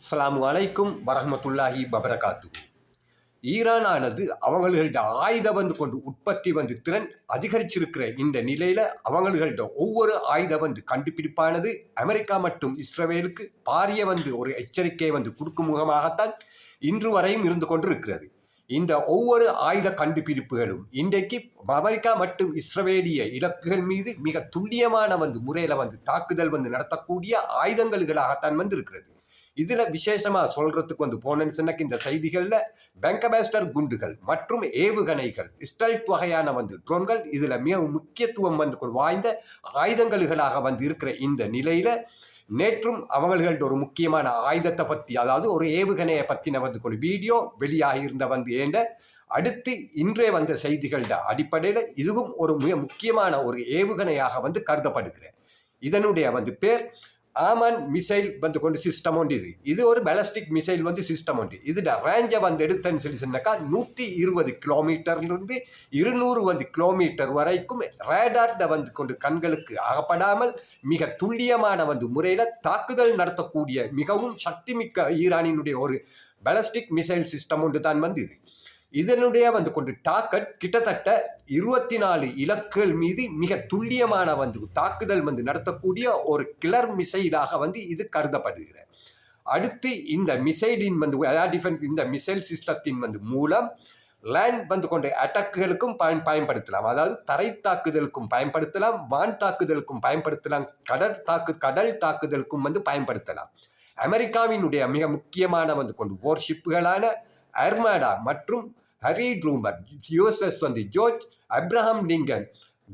அஸ்ஸலாமு அலைக்கும் வரஹ்மத்துல்லாஹி வபரகாத்து. ஈரானானது அவங்கள்ட ஆயுத கொண்டு உற்பத்தி திறன் அதிகரிச்சிருக்கிற இந்த நிலையில அவங்கள்ட ஒவ்வொரு ஆயுத கண்டுபிடிப்பானது அமெரிக்கா மற்றும் இஸ்ரேலுக்கு பாரிய ஒரு எச்சரிக்கையை கொடுக்கும் முகமாகத்தான் இன்று வரையும் இருந்து கொண்டு இருக்கிறது. இந்த ஒவ்வொரு ஆயுத கண்டுபிடிப்புகளும் இன்றைக்கு அமெரிக்கா மற்றும் இஸ்ரேலிய இலக்குகள் மீது மிக துல்லியமான முறையில தாக்குதல் நடத்தக்கூடிய ஆயுதங்களாகத்தான் இருக்கிறது. இதுல விசேஷமா சொல்றதுக்கு போனேன்னு சொன்ன இந்த செய்திகள்ல பெங்கபாஸ்டர் குண்டுகள் மற்றும் ஏவுகணைகள் ஸ்டெல்த் வகையான ட்ரோன்கள் இதுல மிக முக்கியத்துவம் வாய்ந்த ஆயுதங்களாக இருக்கிற இந்த நிலையில நேற்றும் அவங்கள்ட ஒரு முக்கியமான ஆயுதத்தை பத்தி, அதாவது ஒரு ஏவுகணையை பத்தின ஒரு வீடியோ வெளியாகி இருந்த ஏண்ட அடுத்து இன்றே செய்திகள அடிப்படையில் இதுவும் ஒரு மிக முக்கியமான ஒரு ஏவுகணையாக கருதப்படுகிறது. இதனுடைய பேர் ஆமன் மிசைல் கொண்டு சிஸ்டம் ஒன்று. இது ஒரு பேலஸ்டிக் மிசைல் சிஸ்டம் ஒன்று. இதோட ரேஞ்சை எடுத்தன்னு சொன்னாக்கா 120 கிலோமீட்டர்லிருந்து 200 கிலோமீட்டர் வரைக்கும் ரேடார்ட கொண்டு கண்களுக்கு அகப்படாமல் மிக துல்லியமான முறையில் தாக்குதல் நடத்தக்கூடிய மிகவும் சக்தி மிக்க ஈரானினுடைய ஒரு பேலஸ்டிக் மிசைல் சிஸ்டம் ஒன்று தான் இது. இதனுடைய கொண்டு டாக்கெட் கிட்டத்தட்ட 24 இலக்குகள் மீது மிக துல்லியமான தாக்குதல் நடத்தக்கூடிய ஒரு கிளர் மிசைலாக இது கருதப்படுகிறது. அடுத்து இந்த மிசைலின் ஏர் டிஃபென்ஸ் இந்த மிசைல் சிஸ்டத்தின் மூலம் லேண்ட் கொண்ட அட்டாக்குகளுக்கும் பயன்படுத்தலாம். அதாவது தரை தாக்குதலுக்கும் பயன்படுத்தலாம், வான் தாக்குதலுக்கும் பயன்படுத்தலாம், கடல் தாக்குதலுக்கும் பயன்படுத்தலாம். அமெரிக்காவினுடைய மிக முக்கியமான கொண்டு வார்ஷிப்புகளான அர்மாடா மற்றும் Harry Truman, USS George Abraham Lincoln,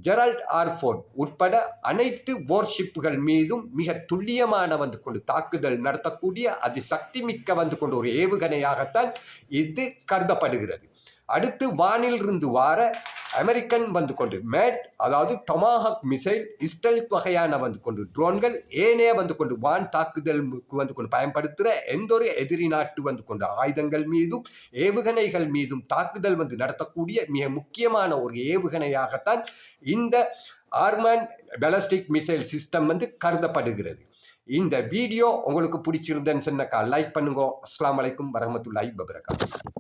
Gerald R Ford உட்பட அனைத்து வார்ஷிப்புகள் மீதும் மிக துல்லியமான கொண்டு தாக்குதல் நடத்தக்கூடிய அதிசக்தி மிக்க கொண்டு ஒரு ஏவுகணையாகத்தான் இது கருதப்படுகிறது. அடுத்து வானில் இருந்து வார அமெரிக்கன் கொண்டு மேட், அதாவது டொமாஹாக் மிசைல், ஸ்டெல்த் வகையான கொண்டு ட்ரோன்கள், ஏனைய கொண்டு வான் தாக்குதலுக்கு கொண்டு பயன்படுத்துகிற எந்த ஒரு எதிரி நாட்டு கொண்ட ஆயுதங்கள் மீதும் ஏவுகணைகள் மீதும் தாக்குதல் நடத்தக்கூடிய மிக முக்கியமான ஒரு ஏவுகணையாகத்தான் இந்த ஆர்மன் பேலஸ்டிக் மிசைல் சிஸ்டம் கருதப்படுகிறது. இந்த வீடியோ உங்களுக்கு பிடிச்சிருந்தேன்னு சொன்னாக்கா லைக் பண்ணுங்க. அஸ்ஸலாமு அலைக்கும் வரஹ்மத்துல்லாஹி வபரகாத்துஹு.